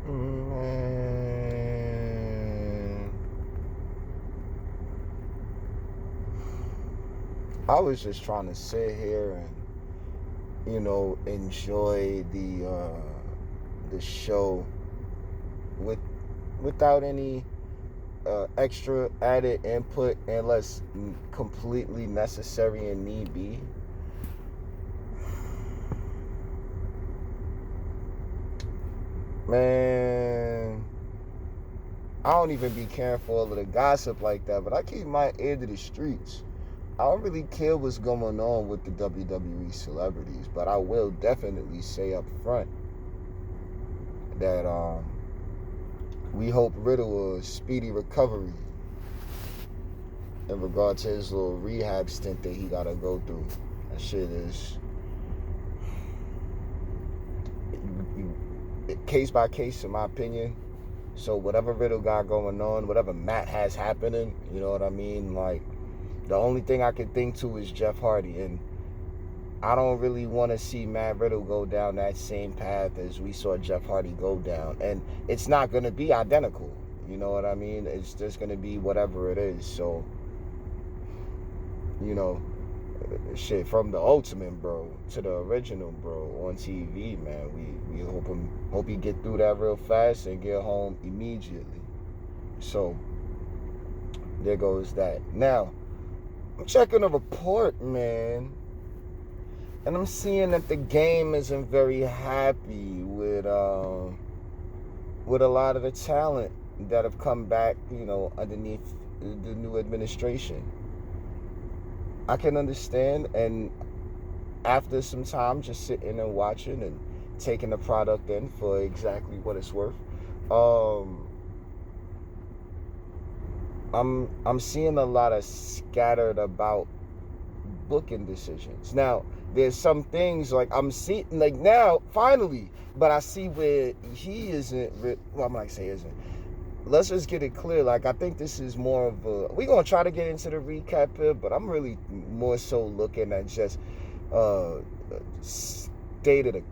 Man, I was just trying to sit here and enjoy the show with without any extra added input unless completely necessary and need be. Man, I don't even be caring for all of the gossip like that, but I keep my ear to the streets. I don't really care what's going on with the WWE celebrities, but I will definitely say up front that we hope Riddle a speedy recovery in regard to his little rehab stint that he gotta go through. That shit is case by case, in my opinion. So whatever Riddle got going on, whatever Matt has happening, you know what I mean? Like, the only thing I can think to is Jeff Hardy, and I don't really want to see Matt Riddle go down that same path as we saw Jeff Hardy go down. And it's not going to be identical. You know what I mean? It's just going to be whatever it is. So, shit, from the Ultimate Bro to the original Bro on TV, man, we hope he get through that real fast and get home immediately. So, there goes that. Now, I'm checking a report, man. And I'm seeing that the game isn't very happy with a lot of the talent that have come back, underneath the new administration. I can understand, and after some time just sitting and watching and taking the product in for exactly what it's worth, I'm seeing a lot of scattered about booking decisions. Now, there's some things like I'm seeing like now finally, but I see where he isn't. Well, I'm not gonna say isn't. Let's just get it clear. Like, I think this is more of a. We're gonna try to get into the recap here, but I'm really more so looking at just state of the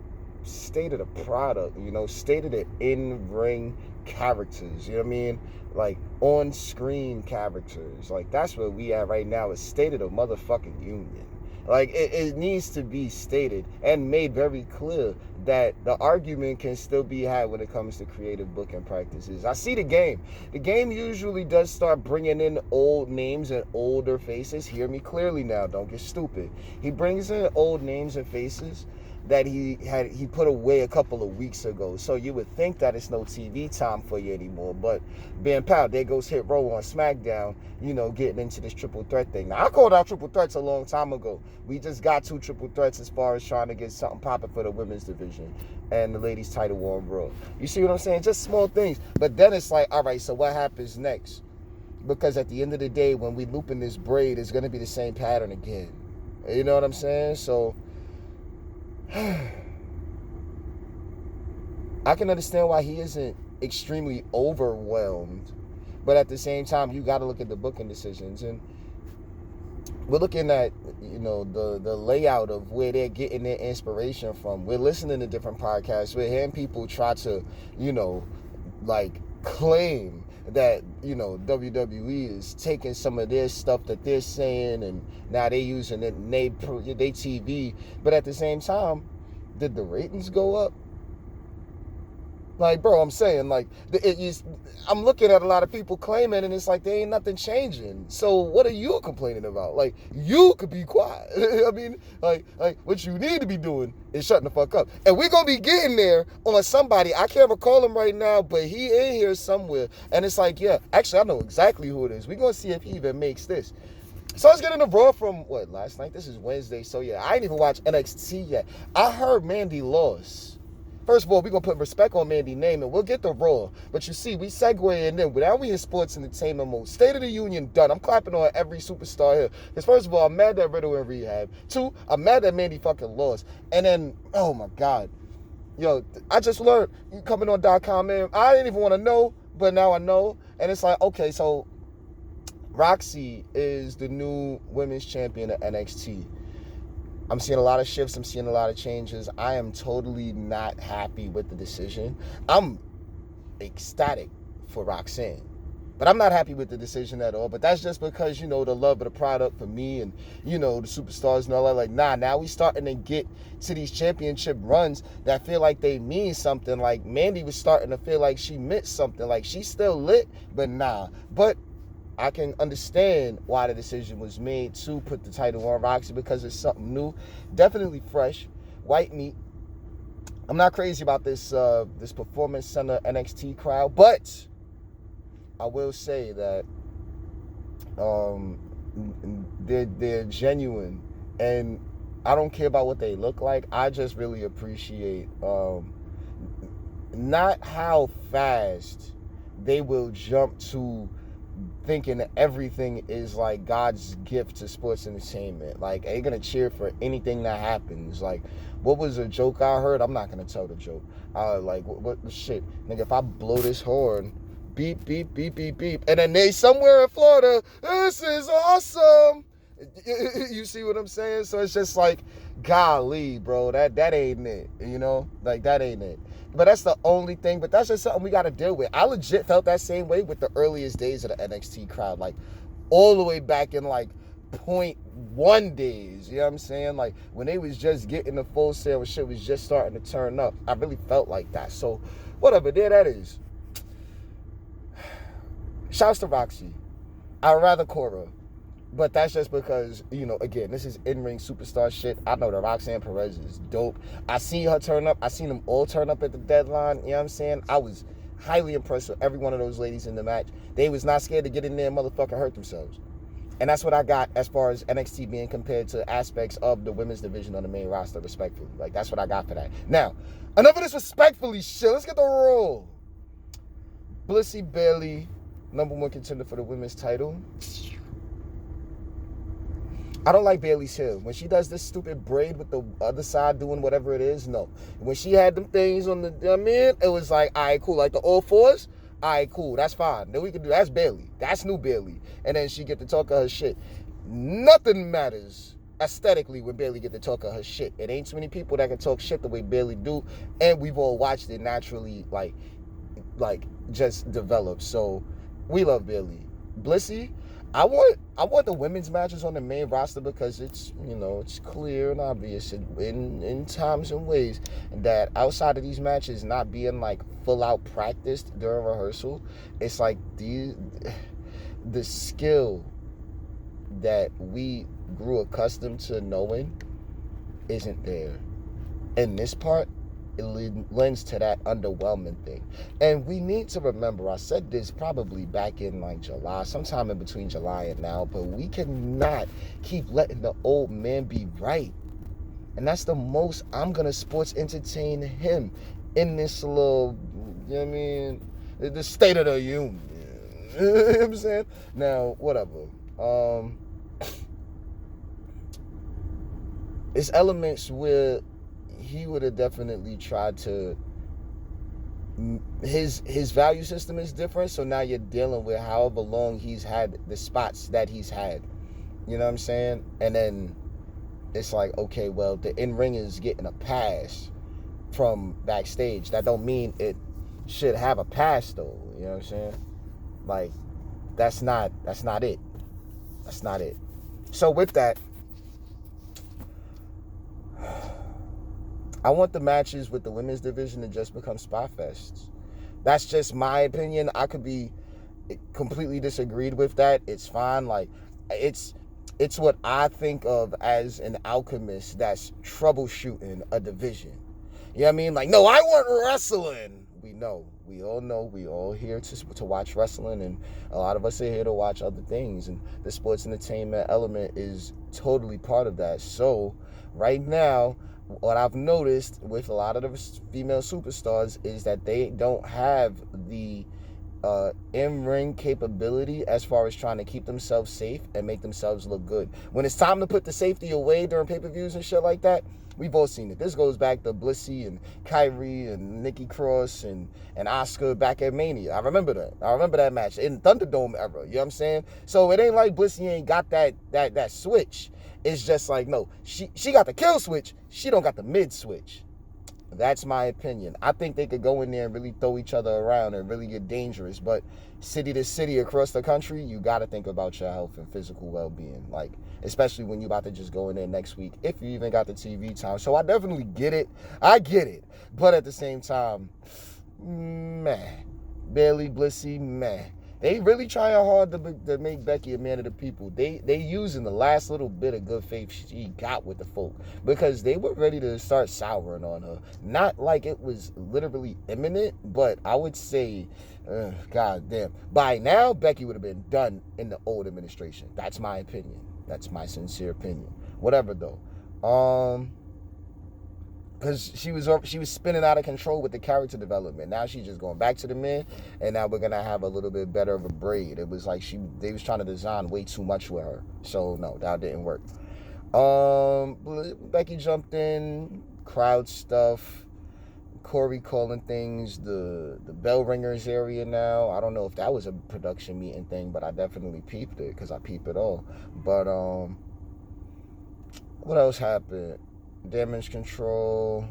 product. State of the in-ring characters. You know what I mean? Like, on-screen characters. Like, that's where we at right now. Is state of the motherfucking union. Like, it needs to be stated and made very clear that the argument can still be had when it comes to creative booking practices. I see the game. The game usually does start bringing in old names and older faces. Hear me clearly now. Don't get stupid. He brings in old names and faces that he put away a couple of weeks ago. So you would think that it's no TV time for you anymore. But Ben Powell, there goes Hit Row on SmackDown, getting into this triple threat thing. Now, I called out triple threats a long time ago. We just got 2 triple threats as far as trying to get something popping for the women's division and the ladies title on Raw. You see what I'm saying? Just small things. But then it's like, all right, so what happens next? Because at the end of the day, when we loop in this braid, it's going to be the same pattern again. You know what I'm saying? So I can understand why he isn't extremely overwhelmed, but at the same time, you got to look at the booking decisions, and we're looking at the layout of where they're getting their inspiration from. We're listening to different podcasts. We're hearing people try to claim that WWE is taking some of their stuff that they're saying and now they're using it in they TV. But at the same time, did the ratings go up? Like, bro, I'm saying, like, I'm looking at a lot of people claiming, and it's like there ain't nothing changing. So what are you complaining about? Like, you could be quiet. I mean, like what you need to be doing is shutting the fuck up. And we're gonna be getting there on somebody. I can't recall him right now, but he in here somewhere. And it's like, yeah, actually, I know exactly who it is. We're gonna see if he even makes this. So let's get into Raw from last night. This is Wednesday, so yeah, I ain't even watched NXT yet. I heard Mandy lost. First of all, we're going to put respect on Mandy's name, and we'll get the Raw. But you see, we segue in. Now we in sports entertainment mode. State of the Union done. I'm clapping on every superstar here. Because first of all, I'm mad that Riddle in rehab. 2, I'm mad that Mandy fucking lost. And then, oh my God. Yo, I just learned, coming on .com, man, I didn't even want to know, but now I know. And it's like, okay, so Roxy is the new women's champion of NXT. I'm seeing a lot of shifts. I'm seeing a lot of changes. I am totally not happy with the decision. I'm ecstatic for Roxanne. But I'm not happy with the decision at all. But that's just because, the love of the product for me and, the superstars and all that. Like, now we starting to get to these championship runs that feel like they mean something. Like, Mandy was starting to feel like she meant something. Like, she's still lit, but nah. But I can understand why the decision was made to put the title on Roxy, because it's something new. Definitely fresh. White meat. I'm not crazy about this Performance Center NXT crowd, but I will say that they're genuine, and I don't care about what they look like. I just really appreciate not how fast they will jump to thinking that everything is like God's gift to sports entertainment. Like, they're gonna cheer for anything that happens. Like, what was a joke I heard? I'm not gonna tell the joke. What shit, nigga? If I blow this horn, beep, beep, beep, beep, beep. And then they somewhere in Florida, this is awesome. You see what I'm saying? So it's just like, golly, bro, that ain't it, Like, that ain't it. But that's the only thing. But that's just something we got to deal with. I legit felt that same way with the earliest days of the NXT crowd. Like, all the way back in, like, .1 days. You know what I'm saying? Like, when they was just getting the full sale and shit was just starting to turn up. I really felt like that. So, whatever, there that is. Shouts to Roxy. I'd rather Cora. But that's just because, again, this is in-ring superstar shit. I know that Roxanne Perez is dope. I seen her turn up. I seen them all turn up at the deadline. You know what I'm saying? I was highly impressed with every one of those ladies in the match. They was not scared to get in there and motherfucking hurt themselves. And that's what I got as far as NXT being compared to aspects of the women's division on the main roster, respectfully. Like, that's what I got for that. Now, enough of this respectfully shit. Let's get the roll. Blissy Bailey, #1 contender for the women's title. I don't like Bailey's hair. When she does this stupid braid with the other side doing whatever it is, no. When she had them things on it was like, all right, cool. Like the all fours, all right, cool. That's fine. Then we can do, that's Bailey. That's new Bailey. And then she get to talk of her shit. Nothing matters aesthetically when Bailey get to talk of her shit. It ain't too many people that can talk shit the way Bailey do. And we've all watched it naturally, like just develop. So we love Bailey. Blissy, I want the women's matches on the main roster because it's, it's clear and obvious in times and ways that outside of these matches not being like full out practiced during rehearsal, it's like the skill that we grew accustomed to knowing isn't there. And this part, it lends to that underwhelming thing. And we need to remember, I said this probably back in like July, sometime in between July and now, but we cannot keep letting the old man be right. And that's the most I'm going to sports entertain him in this little, the State of the Union. You know what I'm saying? Now, whatever. It's elements where he would have definitely tried to, his value system is different, so now you're dealing with however long he's had the spots that he's had. You know what I'm saying? And then it's like, okay, well, the in-ring is getting a pass from backstage. That don't mean it should have a pass, though. You know what I'm saying? Like, that's not it. That's not it. So with that, I want the matches with the women's division to just become spot fests. That's just my opinion. I could be completely disagreed with that. It's fine. Like, it's what I think of as an alchemist that's troubleshooting a division. You know what I mean? Like, no, I want wrestling. We all know, we all here to watch wrestling, and a lot of us are here to watch other things, and the sports entertainment element is totally part of that. So right now, what I've noticed with a lot of the female superstars is that they don't have the in-ring capability as far as trying to keep themselves safe and make themselves look good. When it's time to put the safety away during pay-per-views and shit like that, we've all seen it. This goes back to Blissy and Kyrie and Nikki Cross and Asuka back at Mania. I remember that. I remember that match in Thunderdome era. You know what I'm saying? So it ain't like Blissy ain't got that switch. It's just like, no, she got the kill switch. She don't got the mid switch. That's my opinion. I think they could go in there and really throw each other around and really get dangerous. But city to city across the country, you got to think about your health and physical well-being. Like, especially when you about to just go in there next week, if you even got the TV time. So I definitely get it. I get it. But at the same time, man, Bailey, Blissy, man. They really trying hard to make Becky a man of the people. They using the last little bit of good faith she got with the folk, because they were ready to start souring on her. Not like it was literally imminent, but I would say, God damn, by now Becky would have been done in the old administration. That's my opinion. That's my sincere opinion. Whatever though. Because she was spinning out of control with the character development. Now she's just going back to the men, and now we're gonna have a little bit better of a braid. It was like they was trying to design way too much with her. So no, that didn't work. Becky jumped in, crowd stuff. Corey calling things the bell ringers area now. I don't know if that was a production meeting thing, but I definitely peeped it because I peep it all. But what else happened? Damage control,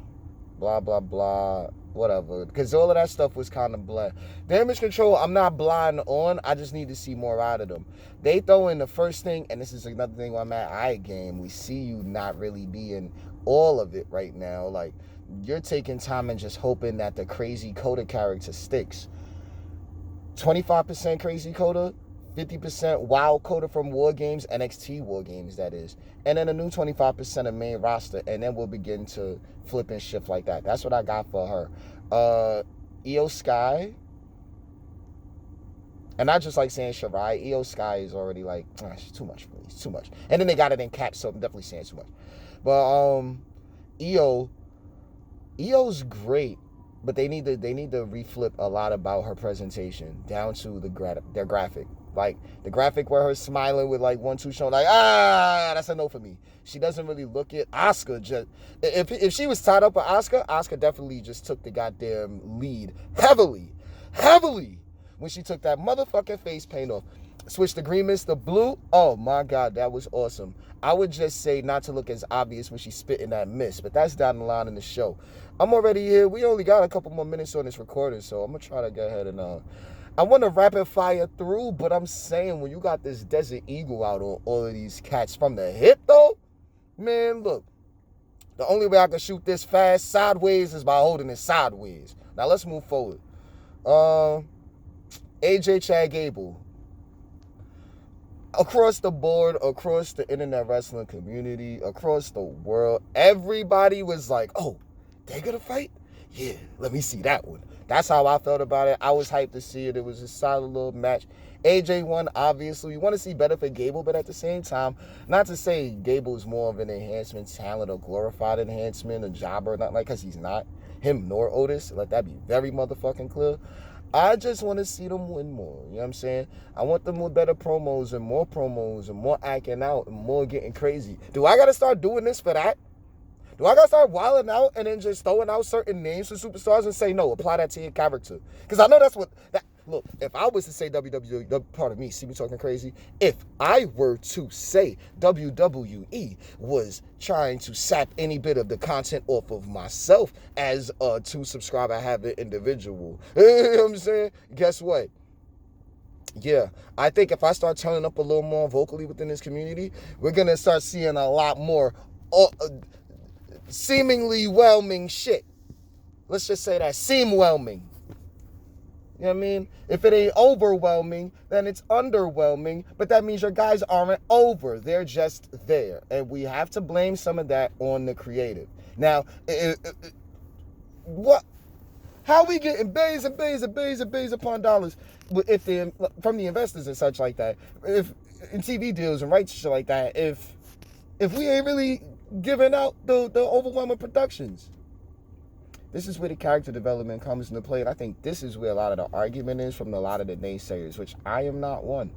blah, blah, blah, whatever. Because all of that stuff was kind of bland. Damage control, I'm not blind on. I just need to see more out of them. They throw in the first thing, and this is another thing where I'm at, game. We see you not really being all of it right now. Like, you're taking time and just hoping that the crazy Coda character sticks. 25% crazy Coda, 50% wild Coda from War Games, NXT War Games, that is. And then a new 25% of main roster, and then we'll begin to flip and shift like that. That's what I got for her. Io Sky. And not just like saying Shirai. Io Sky is already like, she's too much for me. It's too much. And then they got it in caps, so I'm definitely saying too much. But Io's great. But they need to reflip a lot about her presentation down to their graphic. Like, the graphic where her smiling with, like, 1-2 showing, like, that's a no for me. She doesn't really look it. Asuka just, if she was tied up with Asuka definitely just took the goddamn lead heavily, when she took that motherfucking face paint off. Switched the green mist to blue. Oh, my God, that was awesome. I would just say not to look as obvious when she's spitting that mist, but that's down the line in the show. I'm already here. We only got a couple more minutes on this recording, so I'm going to try to go ahead and, I want to rapid fire through, but I'm saying when you got this Desert Eagle out on all of these cats from the hip, though, man, look, the only way I can shoot this fast sideways is by holding it sideways. Now, let's move forward. AJ Chad Gable. Across the board, across the internet wrestling community, across the world, everybody was like, oh, they gonna fight? Yeah, let me see that one. That's how I felt about it. I was hyped to see it. It was a solid little match. AJ won, obviously. We want to see better for Gable, but at the same time, not to say Gable is more of an enhancement talent, a glorified enhancement, a jobber, not like, because he's not. Him nor Otis. Let that be very motherfucking clear. I just want to see them win more. You know what I'm saying? I want them with better promos and more acting out and more getting crazy. Do I got to start doing this for that? Do I gotta start wilding out and then just throwing out certain names for superstars and say, no, apply that to your character? Because I know that's what, look, if I was to say WWE, pardon me, see me talking crazy, if I were to say WWE was trying to sap any bit of the content off of myself as a 2 subscriber having individual, you know what I'm saying? Guess what? Yeah, I think if I start turning up a little more vocally within this community, we're going to start seeing a lot more seemingly whelming shit. Let's just say that. Seem-whelming. You know what I mean? If it ain't overwhelming, then it's underwhelming. But that means your guys aren't over. They're just there. And we have to blame some of that on the creative. Now, what? How we getting bays and bays and bays and bays upon dollars from the investors and such like that? If in TV deals and rights shit like that, if we ain't really giving out the overwhelming productions. This is where the character development comes into play, and I think this is where a lot of the argument is from a lot of the naysayers, which I am not one.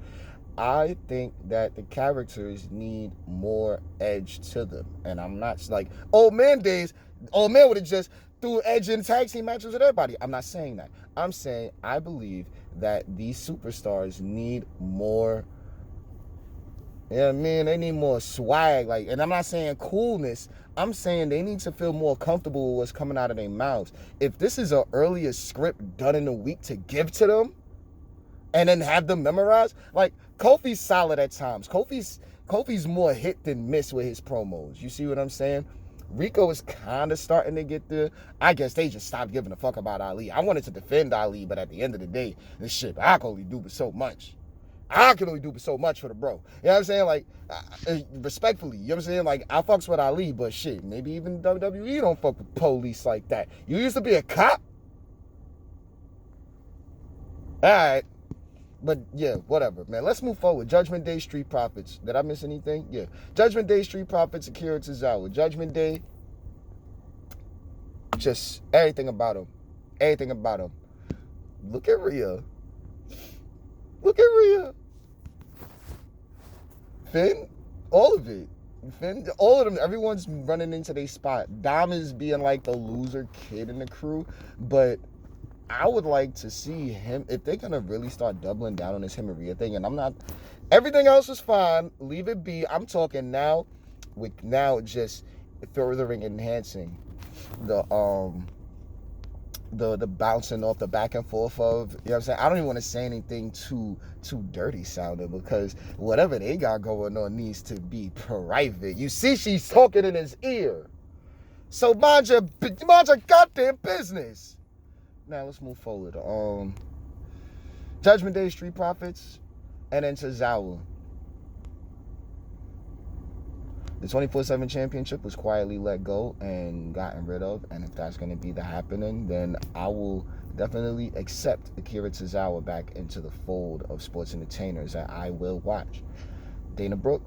I think that the characters need more edge to them, and I'm not like, old man days, old man would have just threw edge in tag team matches with everybody. I'm not saying that. I'm saying I believe that these superstars need more You know what I mean? They need more swag. Like, and I'm not saying coolness. I'm saying they need to feel more comfortable with what's coming out of their mouths. If this is an earlier script done in a week to give to them and then have them memorize, like Kofi's solid at times. Kofi's more hit than miss with his promos. You see what I'm saying? Rico is kind of starting to get there. I guess they just stopped giving a fuck about Ali. I wanted to defend Ali, but at the end of the day, this shit, I can only do so much. I can only do so much for the bro. You know what I'm saying? Like, respectfully, you know what I'm saying? Like, I fucks with Ali, but shit, maybe even WWE don't fuck with police like that. You used to be a cop? All right. But yeah, whatever, man. Let's move forward. Judgment Day, Street Profits. Did I miss anything? Yeah. Judgment Day, Street Profits, Akira Tozawa. Judgment Day, just everything about him. Everything about him. Look at Rhea. Look at Rhea. Finn, all of it. Finn, all of them, everyone's running into their spot. Dom is being like the loser kid in the crew, but I would like to see him, if they're going to really start doubling down on this him and Rhea thing, and I'm not, everything else is fine, leave it be. I'm talking now, with now just furthering enhancing the bouncing off the back and forth of, you know what I'm saying? I don't even want to say anything too dirty sounding, because whatever they got going on needs to be private. You see, she's talking in his ear. So mind your goddamn business. Now let's move forward. Judgment Day, Street Profits, and then Tozawa. The 24/7 championship was quietly let go and gotten rid of, and if that's going to be the happening, then I will definitely accept Akira Tozawa back into the fold of sports entertainers that I will watch. Dana Brooke,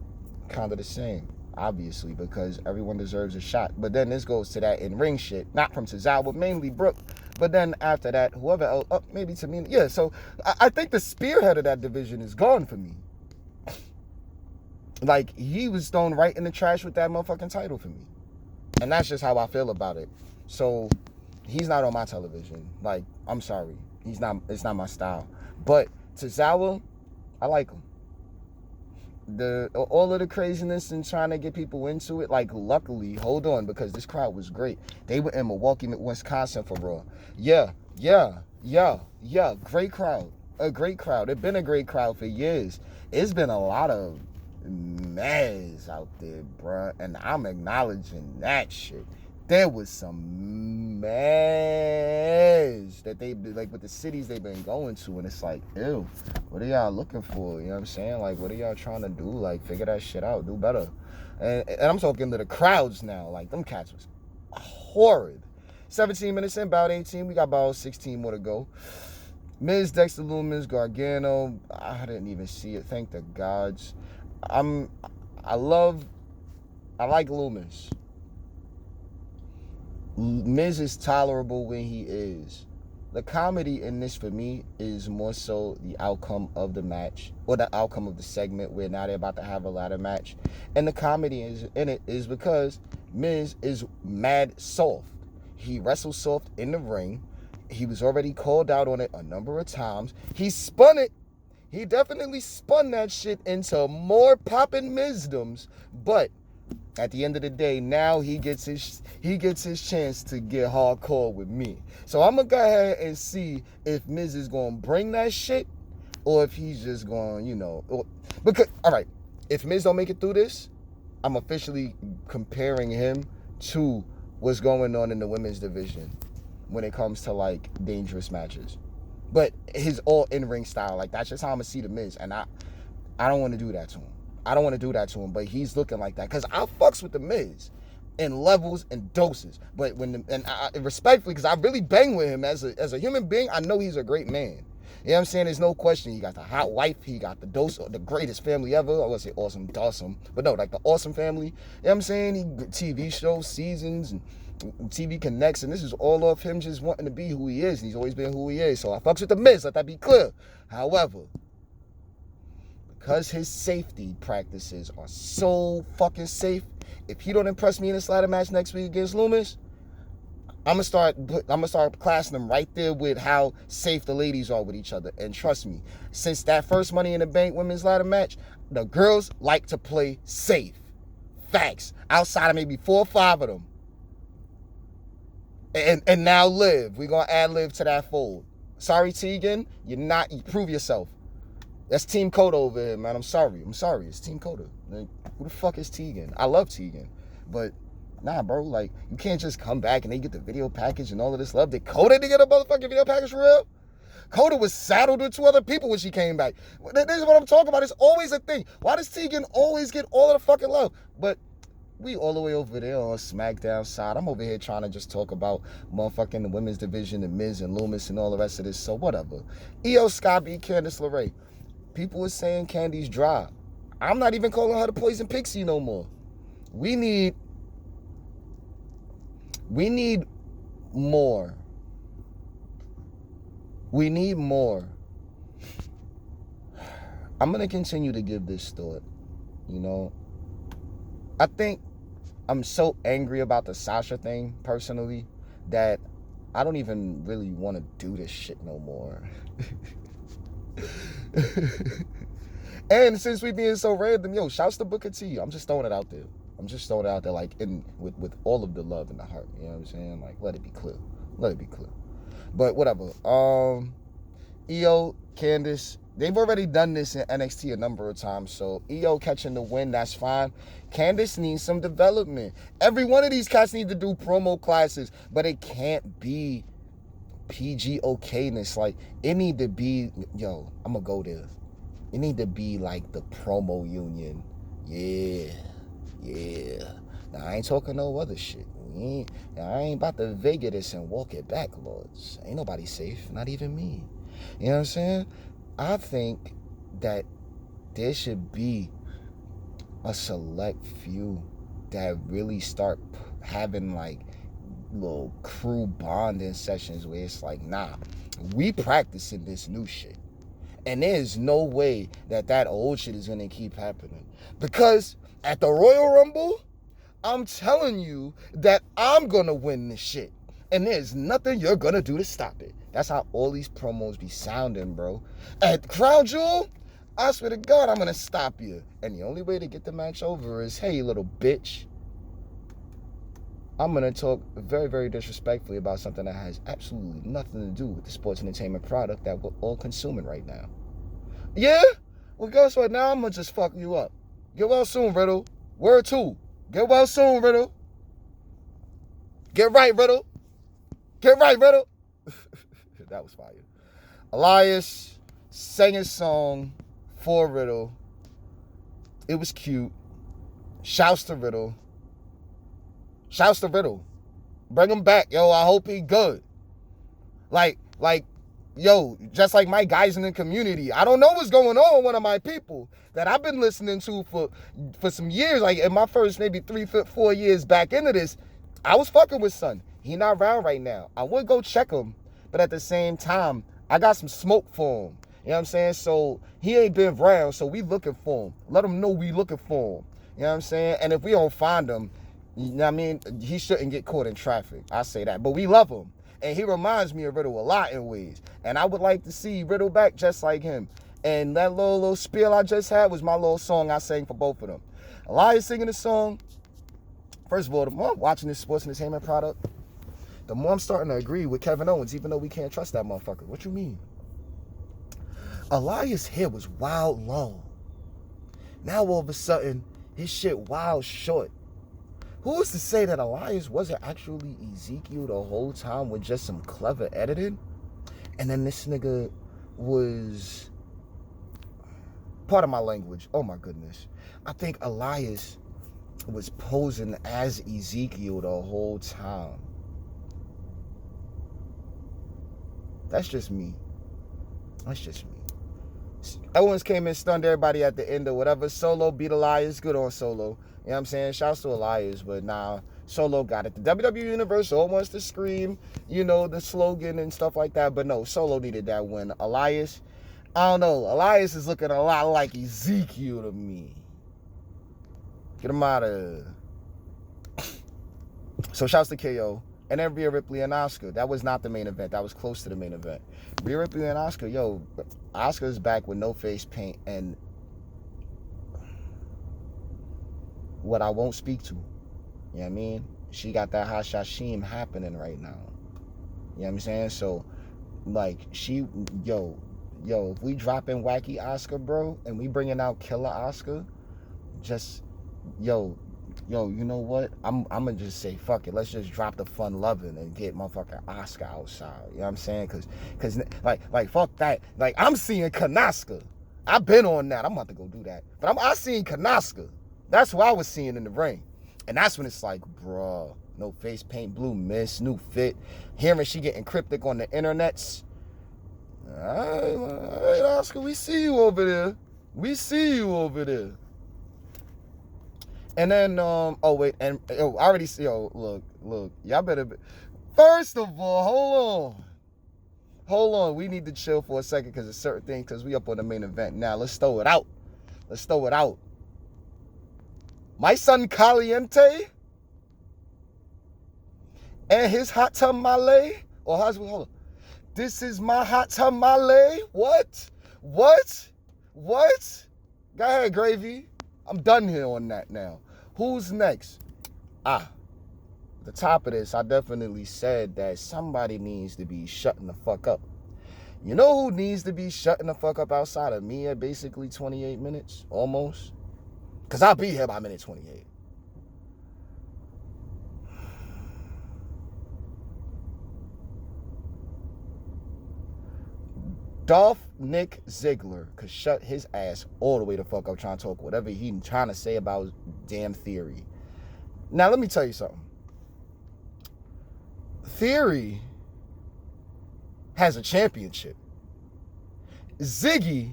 kind of the same, obviously, because everyone deserves a shot. But then this goes to that in-ring shit, not from Tozawa, mainly Brooke. But then after that, whoever else, maybe Tamina. Yeah, so I think the spearhead of that division is gone for me. Like, he was thrown right in the trash with that motherfucking title for me. And that's just how I feel about it. So, he's not on my television. Like, I'm sorry. It's not my style. But Tozawa, I like him. All of the craziness and trying to get people into it, like, luckily, hold on, because this crowd was great. They were in Milwaukee, Wisconsin for Raw. Yeah, great crowd. A great crowd. It's been a great crowd for years. It's been a lot of mess out there, bruh, and I'm acknowledging that shit. There was some mess that they, like, with the cities they've been going to, and it's like, ew, what are y'all looking for? You know what I'm saying? Like, what are y'all trying to do? Like, figure that shit out, do better. And I'm talking to the crowds now. Like, them cats was horrid. 17 minutes in, about 18. We got about 16 more to go. Miz, Dexter Lumis, Gargano. I didn't even see it. Thank the gods. I like Lumis. Miz is tolerable when he is. The comedy in this for me is more so the outcome of the match, or the outcome of the segment where now they're about to have a ladder match. And the comedy in it is because Miz is mad soft. He wrestles soft in the ring. He was already called out on it a number of times. He spun it. He definitely spun that shit into more poppin' Mizdoms, but at the end of the day, now he gets his chance to get hardcore with me. So I'm gonna go ahead and see if Miz is gonna bring that shit, or if he's just going, because all right, if Miz don't make it through this, I'm officially comparing him to what's going on in the women's division when it comes to like dangerous matches. But his all in-ring style, like, that's just how I'm gonna see the Miz, and I don't want to do that to him. But he's looking like that because I fucks with the Miz in levels and doses. But respectfully, because I really bang with him as a human being, I know he's a great man. You know what I'm saying? There's no question. He got the hot wife. He got the greatest family ever. I would say awesome, but no, like the awesome family. You know what I'm saying? He TV shows, seasons, and TV connects, and this is all off him just wanting to be who he is, and he's always been who he is. So I fucks with the Miz. Let that be clear. However, because his safety practices are so fucking safe, if he don't impress me in this ladder match next week against Lumis, I'm gonna start classing them right there with how safe the ladies are with each other. And trust me, since that first Money in the Bank women's ladder match, the girls like to play safe. Facts. Outside of maybe 4 or 5 of them. And now Liv. We're gonna add Liv to that fold. Sorry, Tegan. You prove yourself. That's Team Coda over here, man. I'm sorry. It's Team Coda. Like, who the fuck is Tegan? I love Tegan. But nah, bro, like, you can't just come back and they get the video package and all of this love. Did Coda get a motherfucking video package for real? Coda was saddled with 2 other people when she came back. This is what I'm talking about. It's always a thing. Why does Tegan always get all of the fucking love? But we all the way over there on SmackDown side. I'm over here trying to just talk about motherfucking the women's division, the Miz and Loomis and all the rest of this. So whatever. Io Sky beat Candice LeRae. People were saying Candy's dry. I'm not even calling her the Poison Pixie no more. We need more. We need more. I'm going to continue to give this thought. You know, I think I'm so angry about the Sasha thing, personally, that I don't even really want to do this shit no more. And since we being so random, yo, shouts to Booker T. I'm just throwing it out there. Like, with all of the love in the heart. You know what I'm saying? Like, let it be clear. But whatever. Io, Candice, they've already done this in NXT a number of times. So Io catching the win, that's fine. Candice needs some development. Every one of these cats need to do promo classes, but it can't be PG okayness. Like, it need to be, yo, I'm gonna go there. It need to be like the promo union. Yeah. Now, I ain't talking no other shit. I ain't about to Vega this and walk it back, lords. Ain't nobody safe, not even me. You know what I'm saying? I think that there should be a select few that really start having like little crew bonding sessions where it's like, nah, we practicing this new shit. And there's no way that old shit is gonna keep happening. Because at the Royal Rumble, I'm telling you that I'm gonna win this shit. And there's nothing you're gonna do to stop it. That's how all these promos be sounding, bro. At Crown Jewel, I swear to God, I'm gonna stop you. And the only way to get the match over is, hey, you little bitch, I'm gonna talk very, very disrespectfully about something that has absolutely nothing to do with the sports entertainment product that we're all consuming right now. Yeah? Well, guess what? Now I'm gonna just fuck you up. Get well soon, Riddle. Word 2. Get well soon, Riddle. Get right, Riddle. That was fire. Elias sang his song for Riddle. It was cute. Shouts to Riddle. Bring him back, yo. I hope he good. Like, yo, just like my guys in the community. I don't know what's going on with one of my people that I've been listening to for some years. Like, in my first maybe 4 years back into this, I was fucking with son. He not around right now. I would go check him, but at the same time, I got some smoke for him. You know what I'm saying? So he ain't been around, so we looking for him. Let him know we looking for him. You know what I'm saying? And if we don't find him, you know what I mean? He shouldn't get caught in traffic. I say that. But we love him. And he reminds me of Riddle a lot in ways. And I would like to see Riddle back just like him. And that little spiel I just had was my little song I sang for both of them. Elias singing the song. First of all, the more I'm watching this sports entertainment product, the more I'm starting to agree with Kevin Owens, even though we can't trust that motherfucker. What you mean? Elias' hair was wild long. Now all of a sudden, his shit wild short. Who's to say that Elias wasn't actually Ezekiel the whole time with just some clever editing? And then this nigga was... Part of my language. Oh my goodness. I think Elias was posing as Ezekiel the whole time. That's just me. Owens came in, stunned everybody at the end or whatever. Solo beat Elias. Good on Solo. You know what I'm saying? Shouts to Elias, but nah, Solo got it. The WWE Universe all wants to scream, you know, the slogan and stuff like that, but no, Solo needed that win. Elias, I don't know. Elias is looking a lot like Ezekiel to me. Get him out of here. So shouts to KO. And then Rhea Ripley and Asuka. That was not the main event. That was close to the main event. Rhea Ripley and Asuka, yo, Asuka's back with no face paint and what I won't speak to. You know what I mean? She got that Hashashim happening right now. You know what I'm saying? So, like, yo, if we drop in wacky Asuka, bro, and we bringing out killer Asuka, just, yo, you know what? I'm gonna just say, fuck it. Let's just drop the fun loving and get motherfucking Asuka outside. You know what I'm saying? Cause like, fuck that. Like, I'm seeing Kanaska. I've been on that. I'm about to go do that. But I seen Kanaska. That's what I was seeing in the ring. And that's when it's like, bruh, no face paint, blue mist, new fit. Hearing she getting cryptic on the internets. All right, Oscar, we see you over there. We see you over there. And then, I already see, look, y'all better first of all, hold on. We need to chill for a second because it's certain things, because we up on the main event. Now, let's throw it out. My son Caliente and his hot tamale, hold on. This is my hot tamale. What? Go ahead, Gravy. I'm done here on that now. Who's next? At the top of this, I definitely said that somebody needs to be shutting the fuck up. You know who needs to be shutting the fuck up outside of me at basically 28 minutes? Almost. Because I'll be here by minute 28. Dolph Nick Ziggler could shut his ass all the way the fuck up trying to talk whatever he trying to say about damn Theory. Now, let me tell you something. Theory has a championship. Ziggy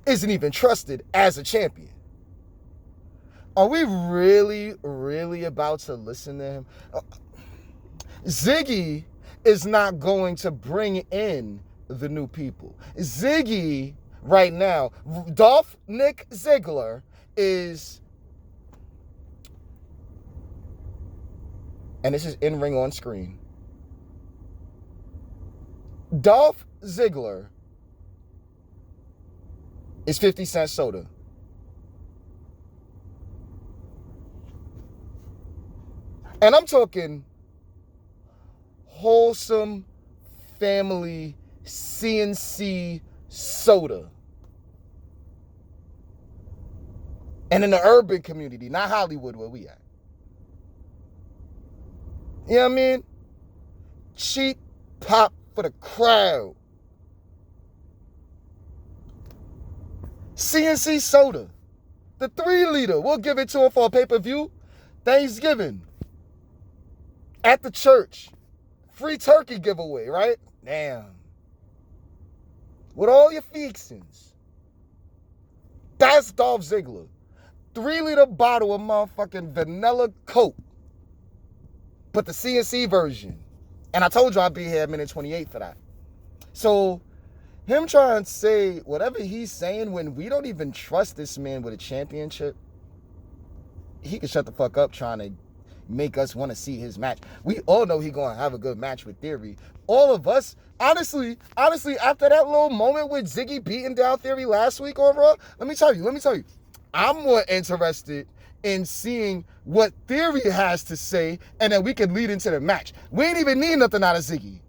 isn't even trusted as a champion. Are we really, really about to listen to him? Ziggy is not going to bring in the new people. Ziggy, right now, Dolph Nick Ziggler is, and this is in ring on screen, Dolph Ziggler is 50 Cent Soda. And I'm talking wholesome family CNC soda. And in the urban community, not Hollywood where we at. You know what I mean? Cheap pop for the crowd. CNC soda. The 3-liter. We'll give it to him for a pay-per-view. Thanksgiving. At the church. Free turkey giveaway, right? Damn. With all your fixings. That's Dolph Ziggler. 3-liter bottle of motherfucking vanilla Coke. But the CNC version. And I told you I'd be here at minute 28 for that. So, him trying to say whatever he's saying when we don't even trust this man with a championship, he can shut the fuck up trying to make us want to see his match. We all know he's going to have a good match with Theory. All of us, honestly, after that little moment with Ziggy beating down Theory last week on Raw, let me tell you, I'm more interested in seeing what Theory has to say, and then we can lead into the match. We ain't even need nothing out of Ziggy.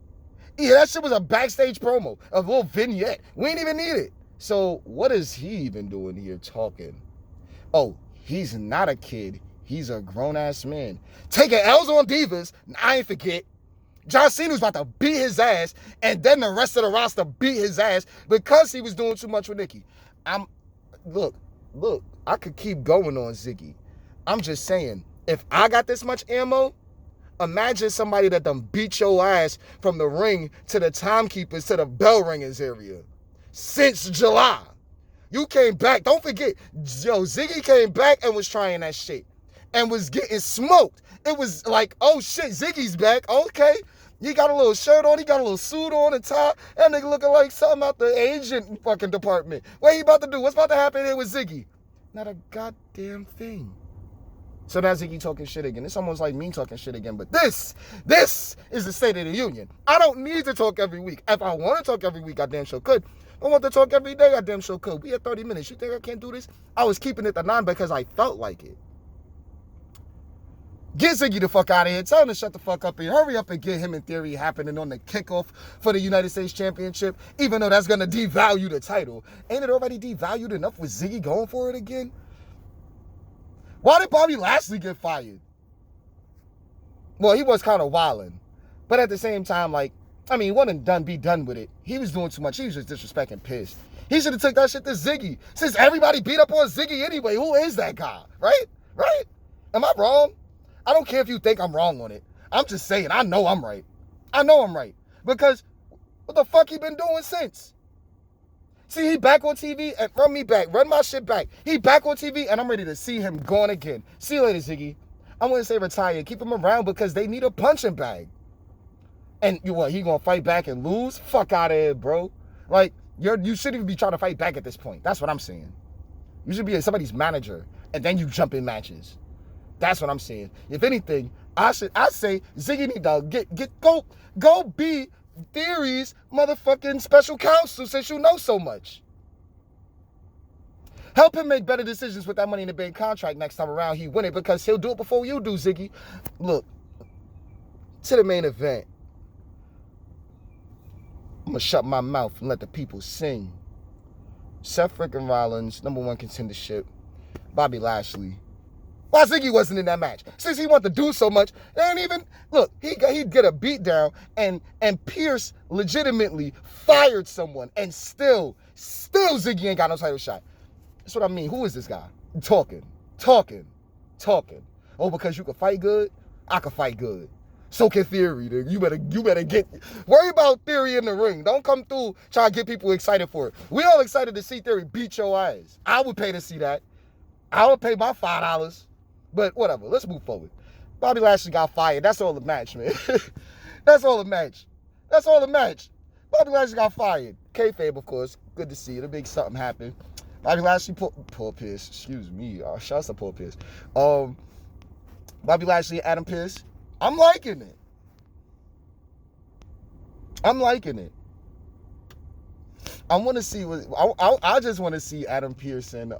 Yeah, that shit was a backstage promo, a little vignette. We ain't even need it. So what is he even doing here talking? Oh, he's not a kid. He's a grown-ass man. Taking L's on Divas, I ain't forget. John Cena was about to beat his ass, and then the rest of the roster beat his ass because he was doing too much with Nikki. Look, I could keep going on Ziggy. I'm just saying, if I got this much ammo, imagine somebody that done beat your ass from the ring to the timekeepers to the bell ringers area since July. You came back. Don't forget, Ziggy came back and was trying that shit and was getting smoked. It was like, oh shit, Ziggy's back. Okay. He got a little shirt on. He got a little suit on and tie. That nigga looking like something out the agent fucking department. What he about to do? What's about to happen here with Ziggy? Not a goddamn thing. So now Ziggy talking shit again. It's almost like me talking shit again. But this is the State of the Union. I don't need to talk every week. If I want to talk every week, I damn sure could. If I want to talk every day, I damn sure could. We at 30 minutes. You think I can't do this? I was keeping it to 9 because I felt like it. Get Ziggy the fuck out of here. Tell him to shut the fuck up and hurry up and get him in theory happening on the kickoff for the United States Championship, even though that's going to devalue the title. Ain't it already devalued enough with Ziggy going for it again? Why did Bobby Lashley get fired? Well, he was kind of wilding. But at the same time, like, I mean, he wasn't be done with it. He was doing too much. He was just disrespecting pissed. He should have took that shit to Ziggy. Since everybody beat up on Ziggy anyway, who is that guy? Right? Right? Am I wrong? I don't care if you think I'm wrong on it. I'm just saying, I know I'm right. I know I'm right. Because what the fuck he been doing since? See, he back on TV and run me back. Run my shit back. He back on TV and I'm ready to see him gone again. See you later, Ziggy. I want to say retire. Keep him around because they need a punching bag. And he gonna fight back and lose? Fuck out of here, bro. Like, you shouldn't even be trying to fight back at this point. That's what I'm saying. You should be somebody's manager and then you jump in matches. That's what I'm saying. If anything, I say Ziggy need to go be Theory's motherfucking special counsel since you know so much. Help him make better decisions with that Money in the Bank contract next time around. He win it because he'll do it before you do, Ziggy. Look, to the main event. I'm going to shut my mouth and let the people sing. Seth freaking Rollins, #1 contendership. Bobby Lashley. Why Ziggy wasn't in that match? Since he wanted to do so much, and even, look, he'd get a beat down, and Pierce legitimately fired someone, and still Ziggy ain't got no title shot. That's what I mean. Who is this guy? Talking. Oh, because you can fight good? I can fight good. So can Theory. Dude. You better worry about Theory in the ring. Don't come through trying to get people excited for it. We all excited to see Theory beat your ass. I would pay to see that. I would pay my $5. But whatever, let's move forward. Bobby Lashley got fired. That's all the match, man. That's all the match. Bobby Lashley got fired. Kayfabe, of course. Good to see it. A big something happened. Bobby Lashley, Paul Pierce. Excuse me. Shouts to Paul Pierce. Bobby Lashley, Adam Pearce. I'm liking it. I want to see I just want to see Adam Pearce and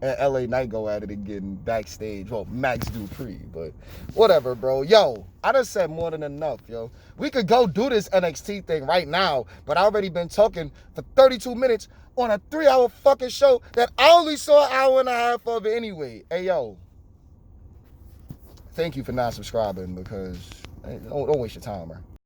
LA Knight go at it again backstage. Well, Max Dupree, but whatever, bro. Yo, I done said more than enough, yo. We could go do this NXT thing right now, but I already been talking for 32 minutes on a 3-hour fucking show that I only saw an hour and a half of it anyway. Hey, yo. Thank you for not subscribing because don't waste your time, bro.